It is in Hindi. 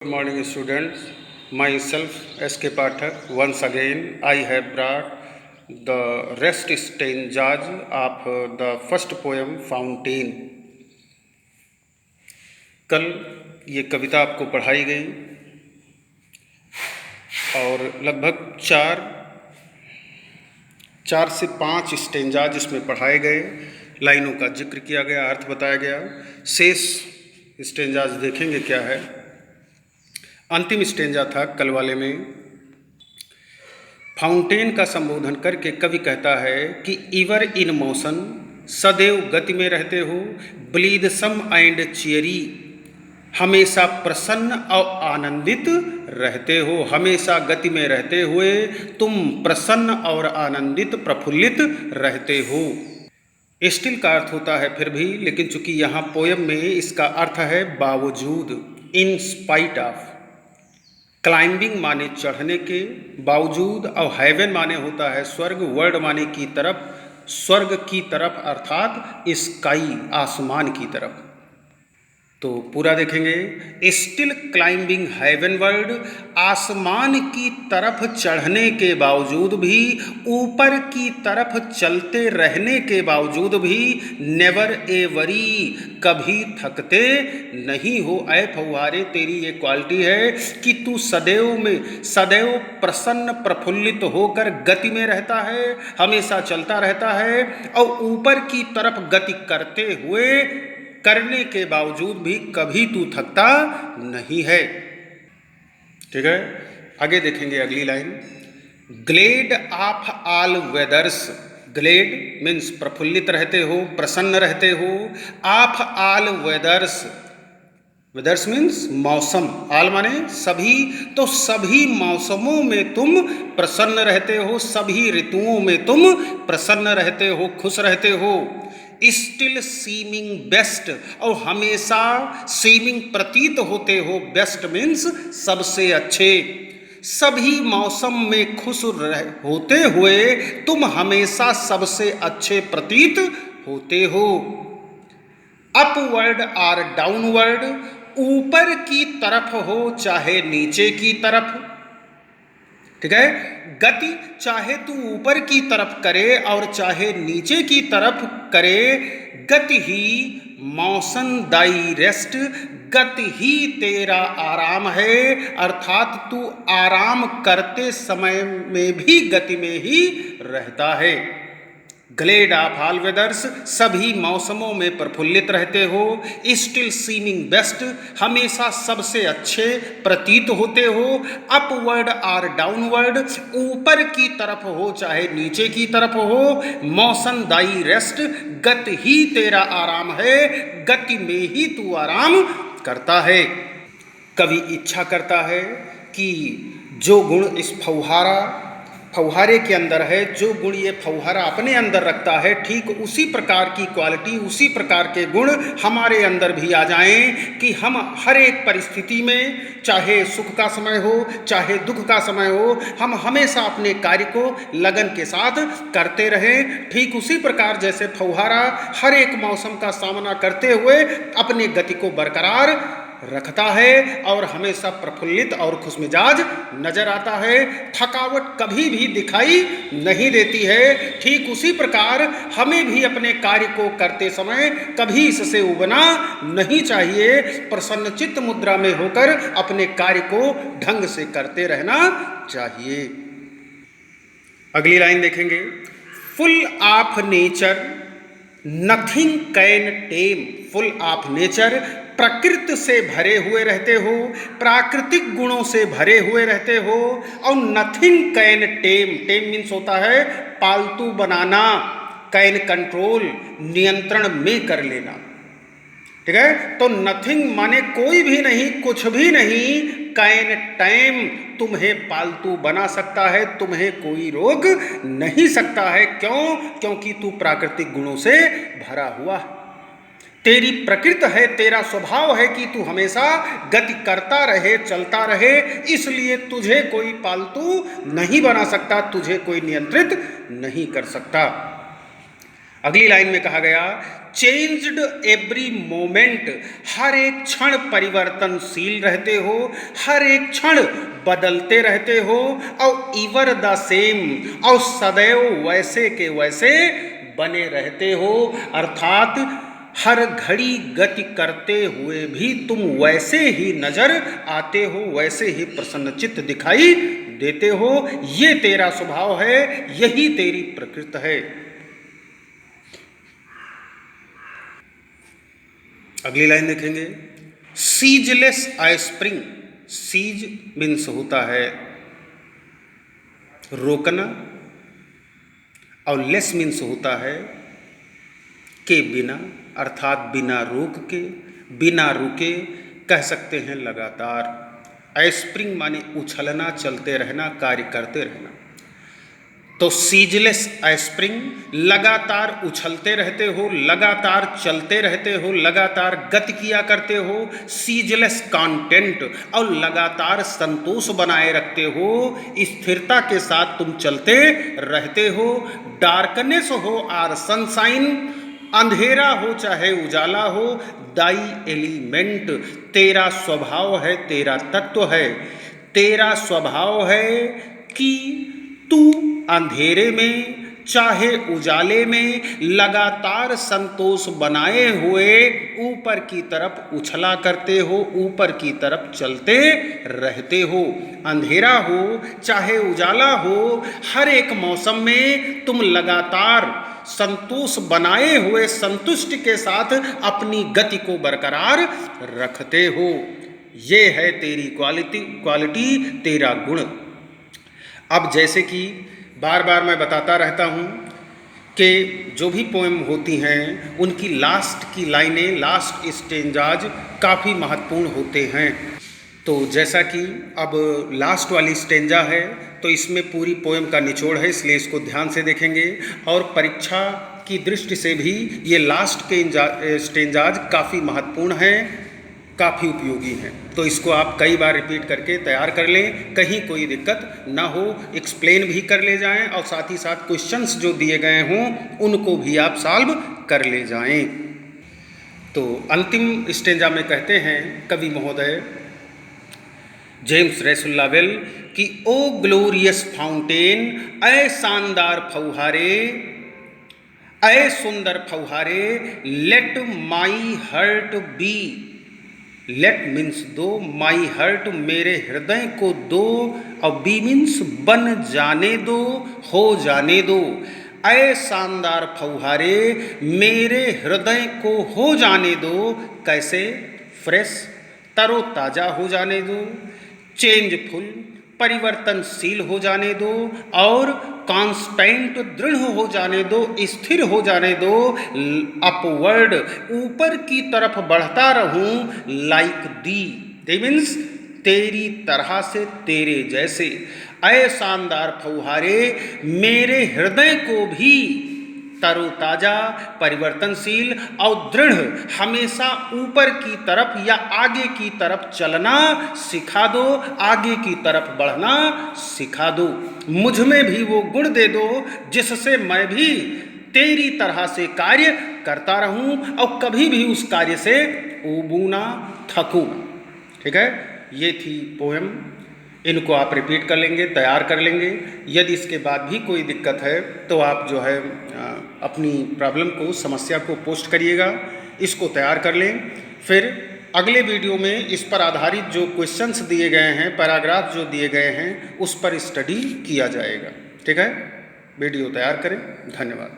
Good morning, students. Myself, S.K. Pathak. Once again, I have brought the rest stanzas of the first poem, Fountain. कल ये कविता आपको पढ़ाई गई और लगभग चार से पाँच स्टेंजाज इसमें पढ़ाए गए, लाइनों का जिक्र किया गया, अर्थ बताया गया। शेष स्टेंजाज देखेंगे क्या है। अंतिम स्टेंजा था कल वाले में, फाउंटेन का संबोधन करके कवि कहता है कि इवर इन मोशन, सदैव गति में रहते हो, ब्लीदसम एंड चियरी, हमेशा प्रसन्न और आनंदित रहते हो। हमेशा गति में रहते हुए तुम प्रसन्न और आनंदित प्रफुल्लित रहते हो। स्टिल का अर्थ होता है फिर भी, लेकिन चूंकि यहाँ पोयम में इसका अर्थ है बावजूद, इन स्पाइट ऑफ। क्लाइंबिंग माने चढ़ने के, बावजूद, और हेवन माने होता है स्वर्ग, वर्ल्ड माने की तरफ, स्वर्ग की तरफ अर्थात स्काई आसमान की तरफ। तो पूरा देखेंगे, स्टिल क्लाइंबिंग हेवन वर्ल्ड, आसमान की तरफ चढ़ने के बावजूद भी, ऊपर की तरफ चलते रहने के बावजूद भी, नेवर ए वरी, कभी थकते नहीं हो। ऐ फव्वारे, तेरी ये क्वालिटी है कि तू सदैव प्रसन्न प्रफुल्लित होकर गति में रहता है, हमेशा चलता रहता है, और ऊपर की तरफ गति करने के बावजूद भी कभी तू थकता नहीं है। ठीक है, आगे देखेंगे अगली line. Glad of all weathers, glad means प्रफुल्लित रहते हो, प्रसन्न रहते हो। Of all weathers, weathers means मौसम, ऑल माने सभी, तो सभी मौसमों में तुम प्रसन्न रहते हो, सभी ऋतुओं में तुम प्रसन्न रहते हो, खुश रहते हो। स्टिल सीमिंग बेस्ट, और हमेशा सीमिंग प्रतीत होते हो, बेस्ट मीन्स सबसे अच्छे। सभी मौसम में खुश होते हुए तुम हमेशा सबसे अच्छे प्रतीत होते हो। अपवर्ड और डाउनवर्ड, ऊपर की तरफ हो चाहे नीचे की तरफ। ठीक है, गति चाहे तू ऊपर की तरफ करे और चाहे नीचे की तरफ करे, गति ही मौसन दाई रेस्ट, गति ही तेरा आराम है, अर्थात तू आराम करते समय में भी गति में ही रहता है। ग्लेड ऑफ ऑल वेदर्स, सभी मौसमों में प्रफुल्लित रहते हो। स्टिल सीमिंग बेस्ट, हमेशा सबसे अच्छे प्रतीत होते हो। अपवर्ड और डाउनवर्ड, ऊपर की तरफ हो चाहे नीचे की तरफ हो। मौसन दाई रेस्ट, गति ही तेरा आराम है, गति में ही तू आराम करता है। कवि इच्छा करता है कि जो गुण इस फव्वारे के अंदर है, जो गुण ये फव्वारा अपने अंदर रखता है, ठीक उसी प्रकार की क्वालिटी, उसी प्रकार के गुण हमारे अंदर भी आ जाएं कि हम हर एक परिस्थिति में, चाहे सुख का समय हो चाहे दुख का समय हो, हम हमेशा अपने कार्य को लगन के साथ करते रहें। ठीक उसी प्रकार जैसे फव्वारा हर एक मौसम का सामना करते हुए अपने गति को बरकरार रखता है और हमेशा प्रफुल्लित और खुशमिजाज नजर आता है, थकावट कभी भी दिखाई नहीं देती है। ठीक उसी प्रकार हमें भी अपने कार्य को करते समय कभी इससे उबना नहीं चाहिए, प्रसन्नचित्त मुद्रा में होकर अपने कार्य को ढंग से करते रहना चाहिए। अगली लाइन देखेंगे, full of nature nothing can time, full of nature, प्रकृति से भरे हुए रहते हो, प्राकृतिक गुणों से भरे हुए रहते हो, और nothing can time, time means होता है पालतू बनाना, कैन कंट्रोल, नियंत्रण में कर लेना। ठीक है, तो नथिंग माने कोई भी नहीं, कुछ भी नहीं, कैन टाइम, तुम्हें पालतू बना सकता है, तुम्हें कोई रोक नहीं सकता है। क्यों? क्योंकि तू प्राकृतिक गुणों से भरा हुआ है, तेरी प्रकृति है, तेरा स्वभाव है कि तू हमेशा गति करता रहे, चलता रहे, इसलिए तुझे कोई पालतू नहीं बना सकता, तुझे कोई नियंत्रित नहीं कर सकता। अगली लाइन में कहा गया चेंज्ड एवरी मोमेंट, हर एक क्षण परिवर्तनशील रहते हो, हर एक क्षण बदलते रहते हो, और इवर द सेम, और सदैव वैसे के वैसे बने रहते हो। अर्थात हर घड़ी गति करते हुए भी तुम वैसे ही नजर आते हो, वैसे ही प्रसन्नचित्त दिखाई देते हो। ये तेरा स्वभाव है, यही तेरी प्रकृति है। अगली लाइन देखेंगे, सीजलेस आई स्प्रिंग। सीज मीन्स होता है रोकना, और लेस मीन्स होता है के बिना, अर्थात बिना रोक के, बिना रुके, कह सकते हैं लगातार। आई स्प्रिंग माने उछलना, चलते रहना, कार्य करते रहना। तो सीजलेस आई स्प्रिंग, लगातार उछलते रहते हो, लगातार चलते रहते हो, लगातार गति किया करते हो। सीजलेस कंटेंट, और लगातार संतोष बनाए रखते हो, स्थिरता के साथ तुम चलते रहते हो। डार्कनेस हो आर सनशाइन, अंधेरा हो चाहे उजाला हो, दाई एलिमेंट, तेरा स्वभाव है, तेरा तत्व है, तेरा स्वभाव है कि तू अंधेरे में चाहे उजाले में लगातार संतोष बनाए हुए ऊपर की तरफ उछला करते हो, ऊपर की तरफ चलते रहते हो। अंधेरा हो चाहे उजाला हो, हर एक मौसम में तुम लगातार संतोष बनाए हुए संतुष्टि के साथ अपनी गति को बरकरार रखते हो। ये है तेरी क्वालिटी, तेरा गुण। अब जैसे कि बार बार मैं बताता रहता हूँ कि जो भी पोएम होती हैं उनकी लास्ट की लाइनें, लास्ट स्टेंजाज काफ़ी महत्वपूर्ण होते हैं। तो जैसा कि अब लास्ट वाली स्टेंजा है तो इसमें पूरी पोएम का निचोड़ है, इसलिए इसको ध्यान से देखेंगे। और परीक्षा की दृष्टि से भी ये लास्ट के स्टेंजाज काफ़ी महत्वपूर्ण हैं, काफ़ी उपयोगी हैं। तो इसको आप कई बार रिपीट करके तैयार कर लें, कहीं कोई दिक्कत ना हो, एक्सप्लेन भी कर ले जाएं, और साथ ही साथ क्वेश्चंस जो दिए गए हों उनको भी आप सॉल्व कर ले जाएं। तो अंतिम स्टेंजा में कहते हैं कवि महोदय जेम्स रैसुल लावेल कि ओ ग्लोरियस फाउंटेन, ऐ शानदार फौहारे, ऐ सुंदर फौहारे, let my heart be. Let means दो, माई हर्ट मेरे हृदय को दो, और बी मीन्स बन जाने दो, हो जाने दो। ऐ शानदार फौहारे, मेरे हृदय को हो जाने दो। कैसे? फ्रेश, तरोताज़ा हो जाने दो, चेंजफुल, परिवर्तनशील हो जाने दो, और कांस्टेंट, दृढ़ हो जाने दो, स्थिर हो जाने दो। अपवर्ड, ऊपर की तरफ बढ़ता रहूं, लाइक दी, दैट मीन्स तेरी तरह से, तेरे जैसे। ऐ शानदार फौहारे, मेरे हृदय को भी तरोताज़ा, परिवर्तनशील और दृढ़, हमेशा ऊपर की तरफ या आगे की तरफ चलना सिखा दो, आगे की तरफ बढ़ना सिखा दो। मुझ में भी वो गुण दे दो जिससे मैं भी तेरी तरह से कार्य करता रहूं और कभी भी उस कार्य से ऊबू ना, थकूं। ठीक है, ये थी पोएम। इनको आप रिपीट कर लेंगे, तैयार कर लेंगे। यदि इसके बाद भी कोई दिक्कत है तो आप जो है अपनी प्रॉब्लम को, समस्या को पोस्ट करिएगा, इसको तैयार कर लें। फिर अगले वीडियो में इस पर आधारित जो क्वेश्चंस दिए गए हैं, पैराग्राफ जो दिए गए हैं, उस पर स्टडी किया जाएगा। ठीक है, वीडियो तैयार करें। धन्यवाद।